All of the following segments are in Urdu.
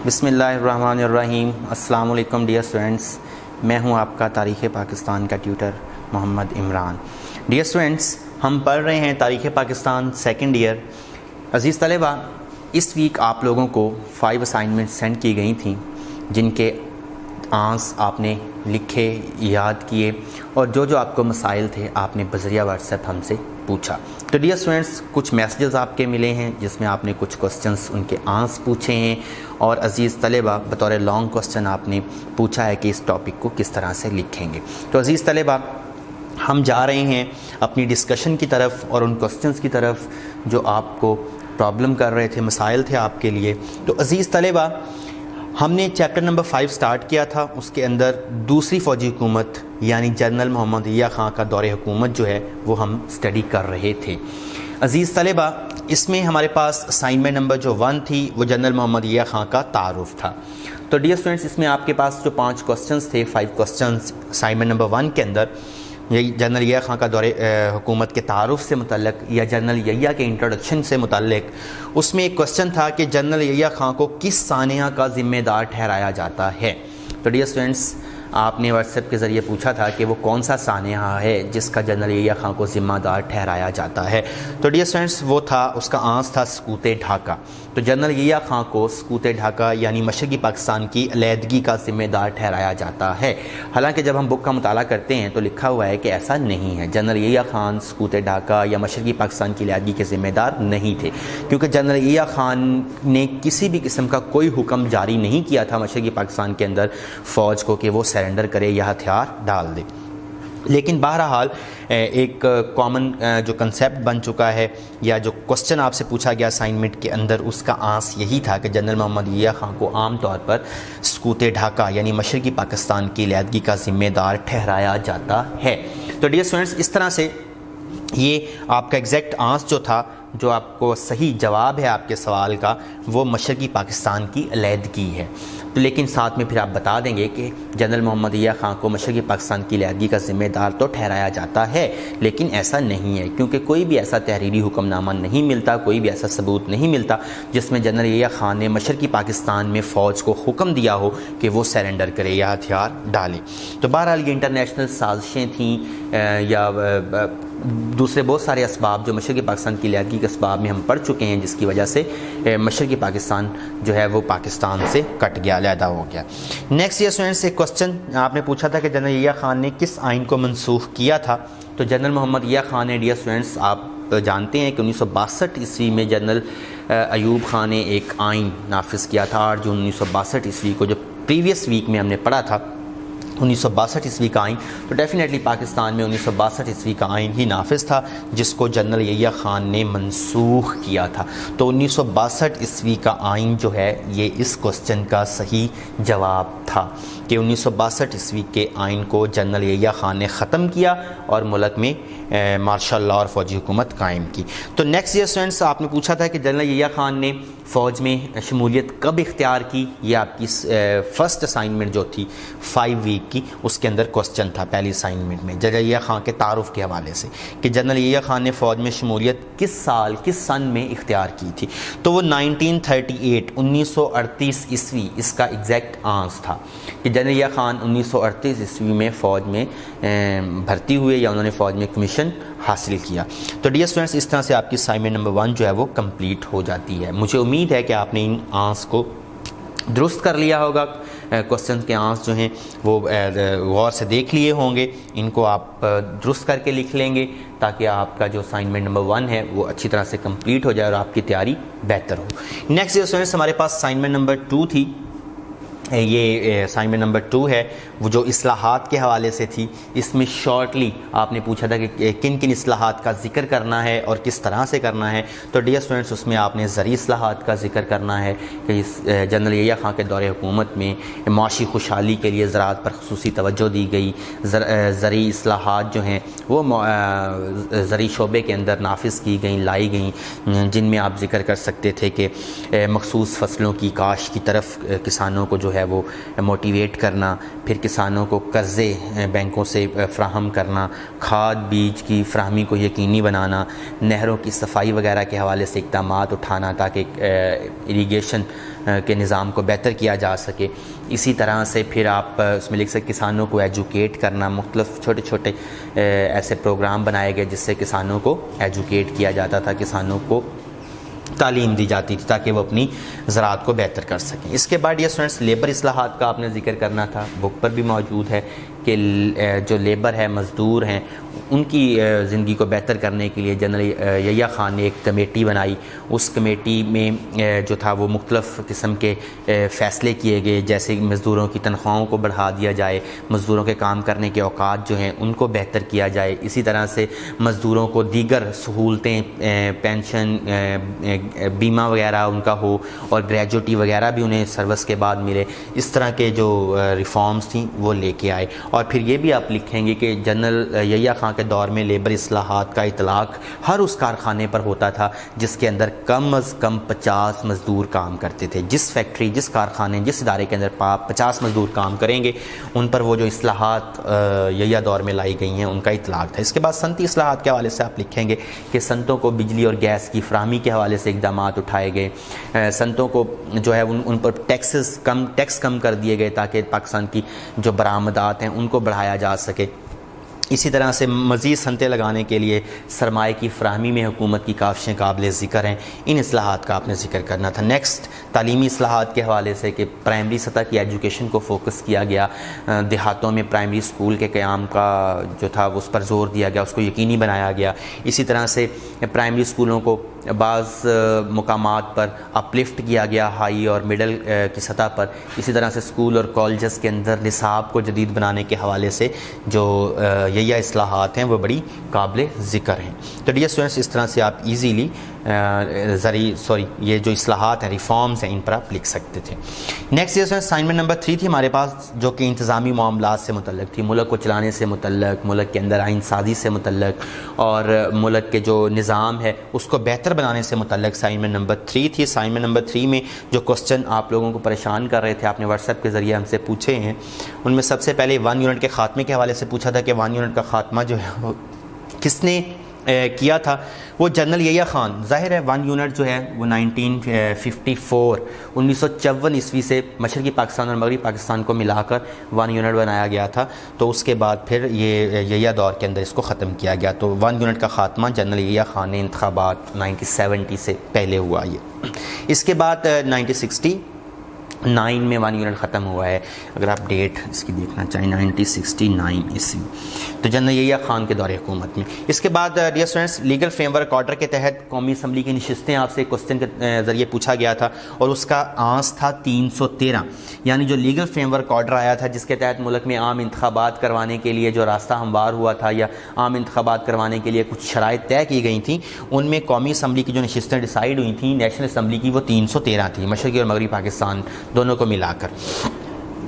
بسم اللہ الرحمن الرحیم۔ السلام علیکم ڈیئر اسٹوڈنٹس، میں ہوں آپ کا تاریخ پاکستان کا ٹیوٹر محمد عمران۔ ڈیئر اسٹوڈنٹس، ہم پڑھ رہے ہیں تاریخ پاکستان سیکنڈ ایئر۔ عزیز طلبہ، اس ویک آپ لوگوں کو 5 اسائنمنٹ سینڈ کی گئی تھیں جن کے آنسر آپ نے لکھے، یاد کیے، اور جو آپ کو مسائل تھے آپ نے بذریعہ واٹس ایپ ہم سے پوچھا۔ تو ڈیئر اسٹوڈنٹس، کچھ میسیجز آپ کے ملے ہیں جس میں آپ نے کچھ کوسچنس ان کے آنسر پوچھے ہیں، اور عزیز طلبہ بطور لانگ کوسچن آپ نے پوچھا ہے کہ اس ٹاپک کو کس طرح سے لکھیں گے۔ تو عزیز طلبہ، ہم جا رہے ہیں اپنی ڈسکشن کی طرف اور ان کوسچنس کی طرف جو آپ کو پرابلم کر رہے تھے، مسائل تھے آپ کے لیے۔ تو عزیز طلبہ، ہم نے چیپٹر نمبر 5 سٹارٹ کیا تھا، اس کے اندر دوسری فوجی حکومت یعنی جنرل محمد یحییٰ خان کا دور حکومت جو ہے وہ ہم اسٹڈی کر رہے تھے۔ عزیز طلبہ، اس میں ہمارے پاس اسائنمنٹ نمبر جو 1 تھی وہ جنرل محمد یحییٰ خان کا تعارف تھا۔ تو ڈیئر اسٹوڈنٹس، اس میں آپ کے پاس جو 5 کوسچنس تھے، 5 کوسچنس اسائنمنٹ نمبر 1 کے اندر جنرل یحییٰ خان کا دور حکومت کے تعارف سے متعلق یا جنرل یحییٰ کے انٹروڈکشن سے متعلق، اس میں ایک کوسچن تھا کہ جنرل یحییٰ خان کو کس سانحہ کا ذمہ دار ٹھہرایا جاتا ہے۔ تو ڈیئر اسٹوڈنٹس، آپ نے واٹس ایپ کے ذریعے پوچھا تھا کہ وہ کون سا سانحہ ہے جس کا جنرل یحییٰ خان کو ذمہ دار ٹھہرایا جاتا ہے۔ تو ڈیئر اسٹوڈنٹس، وہ تھا، اس کا آنسر تھا سقوط ڈھاکہ۔ تو جنرل یحییٰ خان کو سقوط ڈھاکہ یعنی مشرقی پاکستان کی علیحدگی کا ذمہ دار ٹھہرایا جاتا ہے۔ حالانکہ جب ہم بک کا مطالعہ کرتے ہیں تو لکھا ہوا ہے کہ ایسا نہیں ہے، جنرل یحییٰ خان سقوط ڈھاکہ یا مشرقی پاکستان کی علیحدگی کے ذمہ دار نہیں تھے، کیونکہ جنرل یحییٰ خان نے کسی بھی قسم کا کوئی حکم جاری نہیں کیا تھا مشرقی پاکستان کے اندر فوج کو کہ وہ سرنڈر کرے یا ہتھیار ڈال دے۔ لیکن بہرحال ایک کامن جو کنسیپٹ بن چکا ہے یا جو کوسچن آپ سے پوچھا گیا اسائنمنٹ کے اندر، اس کا آنسر یہی تھا کہ جنرل محمد یحییٰ خان کو عام طور پر سقوط ڈھاکہ یعنی مشرقی پاکستان کی علیحدگی کا ذمہ دار ٹھہرایا جاتا ہے۔ تو ڈیئر اسٹوڈنٹس، اس طرح سے یہ آپ کا ایگزیکٹ آنسر جو تھا، جو آپ کو صحیح جواب ہے آپ کے سوال کا، وہ مشرقی پاکستان کی علیحدگی ہے۔ تو لیکن ساتھ میں پھر آپ بتا دیں گے کہ جنرل محمد یحییٰ خان کو مشرقی پاکستان کی علیحدگی کا ذمہ دار تو ٹھہرایا جاتا ہے، لیکن ایسا نہیں ہے، کیونکہ کوئی بھی ایسا تحریری حکم نامہ نہیں ملتا، کوئی بھی ایسا ثبوت نہیں ملتا جس میں جنرل یحییٰ خان نے مشرقی پاکستان میں فوج کو حکم دیا ہو کہ وہ سرنڈر کرے یا ہتھیار ڈالے۔ تو بہرحال یہ انٹرنیشنل سازشیں تھیں یا دوسرے بہت سارے اسباب جو مشرقی پاکستان کی علیحدگی کے اسباب میں ہم پڑھ چکے ہیں، جس کی وجہ سے مشرقی پاکستان جو ہے وہ پاکستان سے کٹ گیا، علیحدہ ہو گیا۔ نیکسٹ ایئر اسٹوڈنٹس، ایک کوسچن آپ نے پوچھا تھا کہ جنرل یحییٰ خان نے کس آئین کو منسوخ کیا تھا۔ تو جنرل محمد یحییٰ خان نے، ڈیئر اسٹوڈنٹس، آپ جانتے ہیں کہ 1962 عیسوی میں جنرل ایوب خان نے ایک آئین نافذ کیا تھا، 8 جون 1962 عیسوی کو، جو پریویس ویک میں ہم نے پڑھا تھا 1962 عیسوی کا آئین۔ تو ڈیفینیٹلی پاکستان میں 1962 عیسوی کا آئین ہی نافذ تھا جس کو جنرل یحییٰ خان نے منسوخ کیا تھا۔ تو 1962 عیسوی کا آئین جو ہے یہ اس کوسچن کا صحیح جواب تھا کہ 1962 عیسوی کے آئین کو جنرل یحییٰ خان نے ختم کیا اور ملک میں مارشل لاء اور فوجی حکومت قائم کی۔ تو نیکسٹ ایئر اسٹوڈنٹس، آپ نے پوچھا تھا کہ جنرل یحییٰ خان نے فوج میں شمولیت کب اختیار کی۔ یہ آپ کی فرسٹ اسائنمنٹ جو تھی 5 ویک کی، اس کے اندر کوسچن تھا پہلی اسائنمنٹ میں جنرل یحییٰ خان کے تعارف کے حوالے سے کہ جنرل یحییٰ خان نے فوج میں شمولیت کس سن میں اختیار کی تھی۔ تو وہ 1938 عیسوی اس کا ایگزیکٹ آنسر تھا کہ جنرل یحییٰ خان 1938 عیسوی میں فوج میں بھرتی ہوئے یا انہوں نے فوج میں کمیشن حاصل کیا۔ تو ڈیئر اسٹوڈنٹس، اس طرح سے آپ کی اسائنمنٹ نمبر 1 جو ہے وہ کمپلیٹ ہو جاتی ہے۔ مجھے امید ہے کہ آپ نے ان آنسر کو درست کر لیا ہوگا، کوسچن کے آنسر جو ہیں وہ غور سے دیکھ لیے ہوں گے، ان کو آپ درست کر کے لکھ لیں گے تاکہ آپ کا جو اسائنمنٹ نمبر 1 ہے وہ اچھی طرح سے کمپلیٹ ہو جائے اور آپ کی تیاری بہتر ہو۔ نیکسٹ اسٹوڈنٹس، ہمارے پاس اسائنمنٹ نمبر 2 تھی۔ یہ اسائنمنٹ نمبر 2 ہے، وہ جو اصلاحات کے حوالے سے تھی۔ اس میں شارٹلی آپ نے پوچھا تھا کہ کن کن اصلاحات کا ذکر کرنا ہے اور کس طرح سے کرنا ہے۔ تو ڈیئر اسٹوڈنٹس، اس میں آپ نے زرعی اصلاحات کا ذکر کرنا ہے کہ جنرل یحییٰ خان کے دور حکومت میں معاشی خوشحالی کے لیے زراعت پر خصوصی توجہ دی گئی۔ زرعی اصلاحات جو ہیں وہ زرعی شعبے کے اندر نافذ کی گئیں، لائی گئیں، جن میں آپ ذکر کر سکتے تھے کہ مخصوص فصلوں کی کاشت کی طرف کسانوں کو جو جو ہے وہ موٹیویٹ کرنا، پھر کسانوں کو قرضے بینکوں سے فراہم کرنا، کھاد بیج کی فراہمی کو یقینی بنانا، نہروں کی صفائی وغیرہ کے حوالے سے اقدامات اٹھانا تاکہ اریگیشن کے نظام کو بہتر کیا جا سکے۔ اسی طرح سے پھر آپ اس میں لکھ سکتے کسانوں کو ایجوکیٹ کرنا، مختلف چھوٹے چھوٹے ایسے پروگرام بنائے گئے جس سے کسانوں کو ایجوکیٹ کیا جاتا تھا، کسانوں کو تعلیم دی جاتی تھی تاکہ وہ اپنی زراعت کو بہتر کر سکیں۔ اس کے بعد یہ اسٹوڈنٹس لیبر اصلاحات کا آپ نے ذکر کرنا تھا، بک پر بھی موجود ہے کہ جو لیبر ہے، مزدور ہیں، ان کی زندگی کو بہتر کرنے کے لیے جنرل یحییٰ خان نے ایک کمیٹی بنائی۔ اس کمیٹی میں جو تھا وہ مختلف قسم کے فیصلے کیے گئے، جیسے مزدوروں کی تنخواہوں کو بڑھا دیا جائے، مزدوروں کے کام کرنے کے اوقات جو ہیں ان کو بہتر کیا جائے، اسی طرح سے مزدوروں کو دیگر سہولتیں، پینشن، بیمہ وغیرہ ان کا ہو، اور گریجوٹی وغیرہ بھی انہیں سروس کے بعد ملے۔ اس طرح کے جو ریفارمز تھیں وہ لے کے آئے۔ اور پھر یہ بھی آپ لکھیں گے کہ جنرل یحییٰ خان کے دور میں لیبر اصلاحات کا اطلاق ہر اس کارخانے پر ہوتا تھا جس کے اندر کم از کم 50 مزدور کام کرتے تھے۔ جس فیکٹری، جس کارخانے، جس ادارے کے اندر 50 مزدور کام کریں گے ان پر وہ جو اصلاحات یحییٰ دور میں لائی گئی ہیں ان کا اطلاق تھا۔ اس کے بعد صنعتی اصلاحات کے حوالے سے آپ لکھیں گے کہ صنعتوں کو بجلی اور گیس کی فراہمی کے حوالے سے اقدامات اٹھائے گئے، صنعتوں کو جو ہے ان پر ٹیکس کم کر دیے گئے تاکہ پاکستان کی جو برآمدات ہیں ان کو بڑھایا جا سکے۔ اسی طرح سے مزید صنعتیں لگانے کے لیے سرمایہ کی فراہمی میں حکومت کی کاوشیں قابل ذکر ہیں۔ ان اصلاحات کا آپ نے ذکر کرنا تھا۔ نیکسٹ تعلیمی اصلاحات کے حوالے سے کہ پرائمری سطح کی ایجوکیشن کو فوکس کیا گیا، دیہاتوں میں پرائمری اسکول کے قیام کا جو تھا اس پر زور دیا گیا، اس کو یقینی بنایا گیا۔ اسی طرح سے پرائمری اسکولوں کو بعض مقامات پر اپلفٹ کیا گیا، ہائی اور مڈل کی سطح پر۔ اسی طرح سے اسکول اور کالجز کے اندر نصاب کو جدید بنانے کے حوالے سے جو یحییٰ اصلاحات ہیں وہ بڑی قابل ذکر ہیں۔ تو ڈیئر اسٹوڈنٹس، اس طرح سے آپ ایزیلی یہ جو اصلاحات ہیں، ریفارمز ہیں، ان پر آپ لکھ سکتے تھے۔ نیکسٹ یہ اسائنمنٹ نمبر 3 تھی ہمارے پاس، جو کہ انتظامی معاملات سے متعلق تھی، ملک کو چلانے سے متعلق، ملک کے اندر آئین سازی سے متعلق، اور ملک کے جو نظام ہے اس کو بہتر بنانے سے متعلق اسائنمنٹ نمبر 3 تھی۔ اسائنمنٹ نمبر 3 میں جو کوسچن آپ لوگوں کو پریشان کر رہے تھے، آپ نے واٹس ایپ کے ذریعے ہم سے پوچھے ہیں، ان میں سب سے پہلے 1 یونٹ کے خاتمے کے حوالے سے پوچھا تھا کہ 1 یونٹ کا خاتمہ جو ہے وہ کس نے کیا تھا؟ وہ جنرل یحییٰ خان۔ ظاہر ہے 1 یونٹ جو ہے وہ 1954 عیسوی سے مشرقی پاکستان اور مغربی پاکستان کو ملا کر 1 یونٹ بنایا گیا تھا، تو اس کے بعد پھر یہ یحییٰ دور کے اندر اس کو ختم کیا گیا۔ تو 1 یونٹ کا خاتمہ جنرل یحییٰ خان نے انتخابات 1970 سے پہلے ہوا۔ یہ اس کے بعد 1969 میں 1 یونٹ ختم ہوا ہے، اگر آپ ڈیٹ اس کی دیکھنا چاہیں 1969 عیسوی، تو جنرل یحییٰ خان کے دور حکومت میں۔ اس کے بعد dear students, legal frame work order کے تحت قومی اسمبلی کی نشستیں آپ سے کوسچن کے ذریعے پوچھا گیا تھا، اور اس کا آنس تھا 313، یعنی جو لیگل فریم ورک آرڈر آیا تھا جس کے تحت ملک میں عام انتخابات کروانے کے لیے جو راستہ ہموار ہوا تھا، یا عام انتخابات کروانے کے لیے کچھ شرائط طے کی گئی تھیں، ان میں قومی اسمبلی کی جو نشستیں ڈیسائیڈ ہوئی تھیں نیشنل اسمبلی کی، وہ 313 تھیں، مشرقی اور مغربی پاکستان دونوں کو ملا کر۔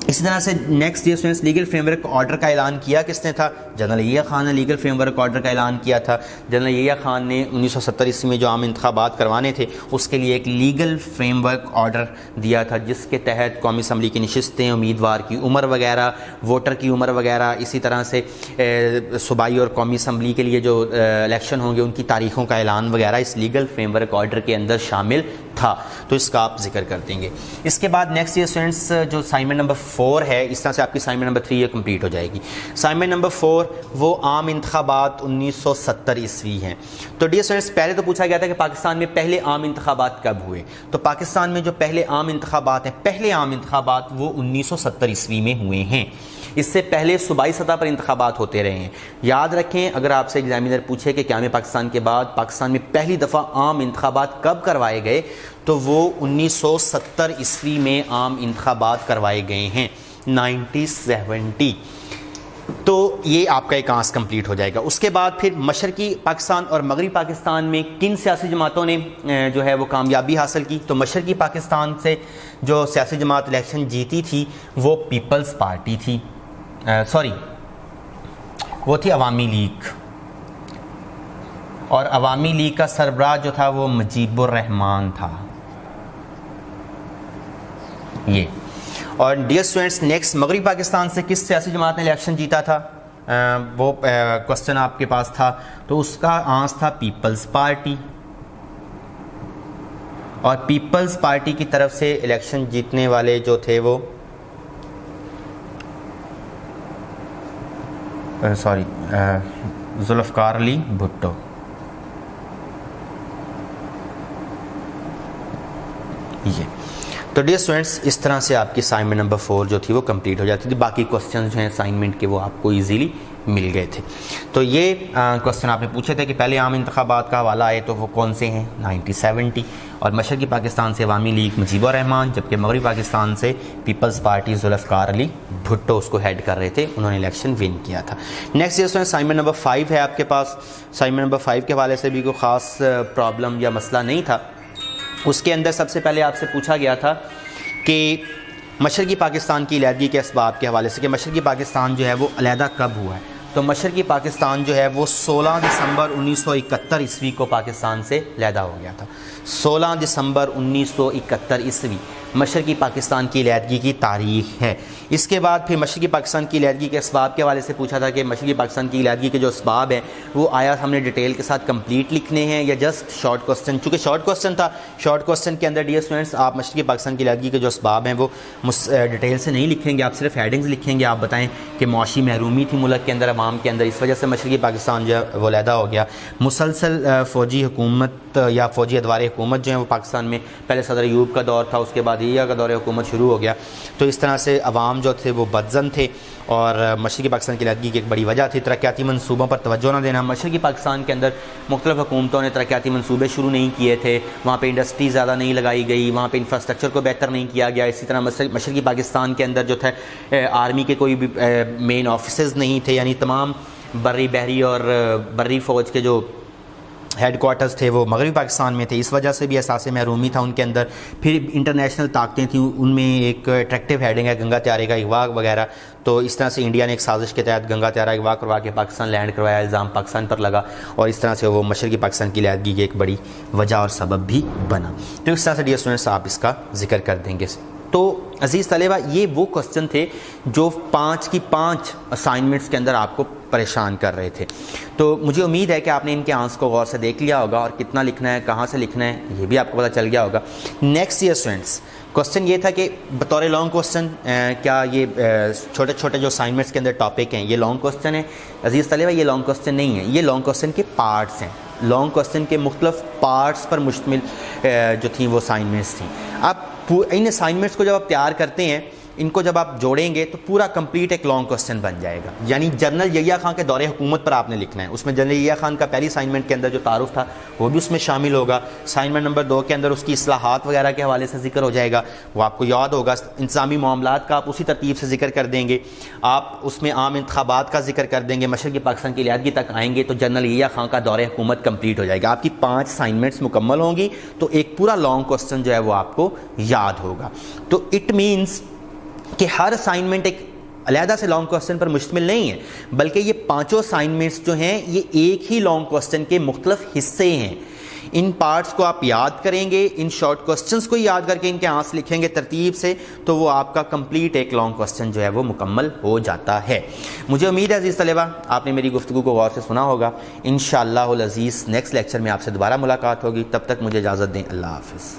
اسی طرح سے next dear students, legal frame work order کا اعلان کیا کس نے تھا؟ جنرل یحییٰ خان نے لیگل فریم ورک آرڈر کا اعلان کیا تھا۔ جنرل یحییٰ خان نے 1970 عیسوی میں جو عام انتخابات کروانے تھے اس کے لیے ایک لیگل فریم ورک آرڈر دیا تھا، جس کے تحت قومی اسمبلی کی نشستیں، امیدوار کی عمر وغیرہ، ووٹر کی عمر وغیرہ، اسی طرح سے صوبائی اور قومی اسمبلی کے لیے جو الیکشن ہوں گے ان کی تاریخوں کا اعلان وغیرہ اس لیگل فریم ورک آرڈر کے اندر شامل تھا، تو اس کا آپ ذکر کر دیں گے۔ اس کے بعد نیکسٹ اسٹوڈنٹس، جو اسائنمنٹ نمبر 4 ہے، اس طرح سے آپ کی اسائنمنٹ نمبر 3 یہ کمپلیٹ ہو جائے گی۔ اسائنمنٹ نمبر 4 وہ عام انتخابات 1970 عیسوی ہیں۔ تو ڈیئر اسٹوڈنٹس، پہلے تو پوچھا گیا تھا کہ پاکستان میں پہلے عام انتخابات کب ہوئے، تو پاکستان میں جو پہلے عام انتخابات ہیں، پہلے عام انتخابات وہ 1970 عیسوی میں ہوئے ہیں۔ اس سے پہلے صوبائی سطح پر انتخابات ہوتے رہے ہیں۔ یاد رکھیں، اگر آپ سے ایگزامینر پوچھے کہ قیام پاکستان کے بعد پاکستان میں پہلی دفعہ عام انتخابات کب کروائے گئے، تو وہ 1970 عیسوی میں عام انتخابات کروائے گئے ہیں، 1970۔ تو یہ آپ کا ایک آنس کمپلیٹ ہو جائے گا۔ اس کے بعد پھر مشرقی پاکستان اور مغربی پاکستان میں کن سیاسی جماعتوں نے جو ہے وہ کامیابی حاصل کی، تو مشرقی پاکستان سے جو سیاسی جماعت الیکشن جیتی تھی وہ پیپلز پارٹی تھی، وہ تھی عوامی لیگ، اور عوامی لیگ کا سربراہ جو تھا وہ مجیب الرحمان تھا۔ یہ اور ڈیئر اسٹوڈنٹس نیکسٹ مغربی پاکستان سے کس سیاسی جماعت نے الیکشن جیتا تھا؟ وہ کوسچن آپ کے پاس تھا، تو اس کا آنسر تھا پیپلز پارٹی، اور پیپلز پارٹی کی طرف سے الیکشن جیتنے والے جو تھے وہ ذوالفقار علی بھٹو۔ یہ تو ڈیئر اسٹوڈنٹس اس طرح سے آپ کی اسائنمنٹ نمبر 4 جو تھی وہ کمپلیٹ ہو جاتی تھی، باقی کوسچنز جو ہیں اسائنمنٹ کے وہ آپ کو ایزیلی مل گئے تھے۔ تو یہ کوسچن آپ نے پوچھے تھے کہ پہلے عام انتخابات کا حوالہ آئے تو وہ کون سے ہیں؟ 1970، اور مشرقی پاکستان سے عوامی لیگ مجیب الرحمان، جبکہ مغربی پاکستان سے پیپلز پارٹی ذوالفقار علی بھٹو اس کو ہیڈ کر رہے تھے، انہوں نے الیکشن ون کیا تھا۔ نیکسٹ یہ اسائنمنٹ نمبر 5 ہے آپ کے پاس۔ اسائنمنٹ نمبر 5 کے حوالے سے بھی کوئی خاص پرابلم یا مسئلہ نہیں تھا، اس کے اندر سب سے پہلے آپ سے پوچھا گیا تھا کہ مشرقی پاکستان کی علیحدگی کے اسباب کے حوالے سے کہ مشرقی پاکستان جو ہے وہ علیحدہ کب ہوا ہے؟ تو مشرقی پاکستان جو ہے وہ 16 دسمبر 1971 عیسوی کو پاکستان سے علیحدہ ہو گیا تھا۔ 16 دسمبر 1971 عیسوی مشرقی پاکستان کی علیحدگی کی تاریخ ہے۔ اس کے بعد پھر مشرقی پاکستان کی علیحدگی کے اسباب کے حوالے سے پوچھا تھا کہ مشرقی پاکستان کی علیحدگی کے جو اسباب ہیں وہ آیا ہم نے ڈیٹیل کے ساتھ کمپلیٹ لکھنے ہیں یا جسٹ شارٹ کوسچن؟ چونکہ شارٹ کوسچن تھا، شارٹ کوسچن کے اندر ڈیئر اسٹوڈنٹس آپ مشرقی پاکستان کی علیحدگی کے جو اسباب ہیں وہ ڈیٹیل سے نہیں لکھیں گے، آپ صرف ہیڈنگز لکھیں گے۔ آپ بتائیں کہ معاشی محرومی تھی ملک کے اندر، عوام کے اندر، اس وجہ سے مشرقی پاکستان جو ہے وہ علیحدہ ہو گیا۔ مسلسل فوجی حکومت یا فوجی ادوار حکومت جو ہیں وہ پاکستان میں، پہلے صدر ایوب کا دور تھا، اس کے بعد عیہ کا دور حکومت شروع ہو گیا، تو اس طرح سے عوام جو تھے وہ بدظن تھے، اور مشرقی پاکستان کی علیحدگی کی ایک بڑی وجہ تھی ترقیاتی منصوبوں پر توجہ نہ دینا۔ مشرقی پاکستان کے اندر مختلف حکومتوں نے ترقیاتی منصوبے شروع نہیں کیے تھے، وہاں پہ انڈسٹری زیادہ نہیں لگائی گئی، وہاں پہ انفراسٹرکچر کو بہتر نہیں کیا گیا۔ اسی طرح مشرقی پاکستان کے اندر جو تھے آرمی کے کوئی بھی مین آفیسز نہیں تھے، یعنی تمام بری بحری اور بری فوج کے جو ہیڈ کوارٹرز تھے وہ مغربی پاکستان میں تھے، اس وجہ سے بھی احساس محرومی تھا ان کے اندر۔ پھر انٹرنیشنل طاقتیں تھیں، ان میں ایک اٹریکٹیو ہیڈنگ ہے گنگا طیارے کا اغوا وغیرہ، تو اس طرح سے انڈیا نے ایک سازش کے تحت گنگا طیارہ اغوا کروا کے پاکستان لینڈ کروایا، الزام پاکستان پر لگا، اور اس طرح سے وہ مشرقی پاکستان کی علیحدگی کی ایک بڑی وجہ اور سبب بھی بنا۔ تو اس طرح سے ڈیئر اسٹوڈنٹس آپ اس کا ذکر کر دیں گے۔ تو عزیز طلبہ یہ وہ کوسچن تھے جو 5 کی 5 اسائنمنٹس کے اندر آپ کو پریشان کر رہے تھے۔ تو مجھے امید ہے کہ آپ نے ان کے آنسر کو غور سے دیکھ لیا ہوگا، اور کتنا لکھنا ہے، کہاں سے لکھنا ہے، یہ بھی آپ کو پتہ چل گیا ہوگا۔ نیکسٹ ایئر اسٹوڈنٹس کوسچن یہ تھا کہ بطور لانگ کوسچن کیا یہ چھوٹے چھوٹے جو اسائنمنٹس کے اندر ٹاپک ہیں یہ لانگ کوسچن ہیں؟ عزیز طلبہ یہ لانگ کوسچن نہیں ہے، یہ لانگ کوسچن کے پارٹس ہیں، لانگ کوسچن کے مختلف پارٹس پر مشتمل جو تھیں وہ اسائنمنٹس تھیں۔ آپ ان اسائنمنٹس کو جب آپ تیار کرتے ہیں، ان کو جب آپ جوڑیں گے تو پورا کمپلیٹ ایک لانگ کوسچن بن جائے گا۔ یعنی جنرل یحییٰ خان کے دور حکومت پر آپ نے لکھنا ہے، اس میں جنرل یحییٰ خان کا پہلی اسائنمنٹ کے اندر جو تعارف تھا وہ بھی اس میں شامل ہوگا۔ اسائنمنٹ نمبر 2 کے اندر اس کی اصلاحات وغیرہ کے حوالے سے ذکر ہو جائے گا، وہ آپ کو یاد ہوگا۔ انتظامی معاملات کا آپ اسی ترتیب سے ذکر کر دیں گے، آپ اس میں عام انتخابات کا ذکر کر دیں گے، مشرقی پاکستان کی علیحدگی تک آئیں گے تو جنرل یحییٰ خان کا دور حکومت کمپلیٹ ہو جائے گا۔ آپ کی 5 اسائنمنٹس مکمل ہوں گی تو ایک پورا لانگ کوسچن جو ہے وہ آپ کو یاد ہوگا۔ تو اٹ مینس کہ ہر اسائنمنٹ ایک علیحدہ سے لانگ کوسچن پر مشتمل نہیں ہے، بلکہ یہ 5 اسائنمنٹس جو ہیں یہ ایک ہی لانگ کوسچن کے مختلف حصے ہیں۔ ان پارٹس کو آپ یاد کریں گے، ان شارٹ کوسچنس کو یاد کر کے ان کے آنسر لکھیں گے ترتیب سے، تو وہ آپ کا کمپلیٹ ایک لانگ کوسچن جو ہے وہ مکمل ہو جاتا ہے۔ مجھے امید ہے عزیز طلبہ آپ نے میری گفتگو کو غور سے سنا ہوگا۔ انشاءاللہ العزیز نیکسٹ لیکچر میں آپ سے دوبارہ ملاقات ہوگی، تب تک مجھے اجازت دیں، اللہ حافظ۔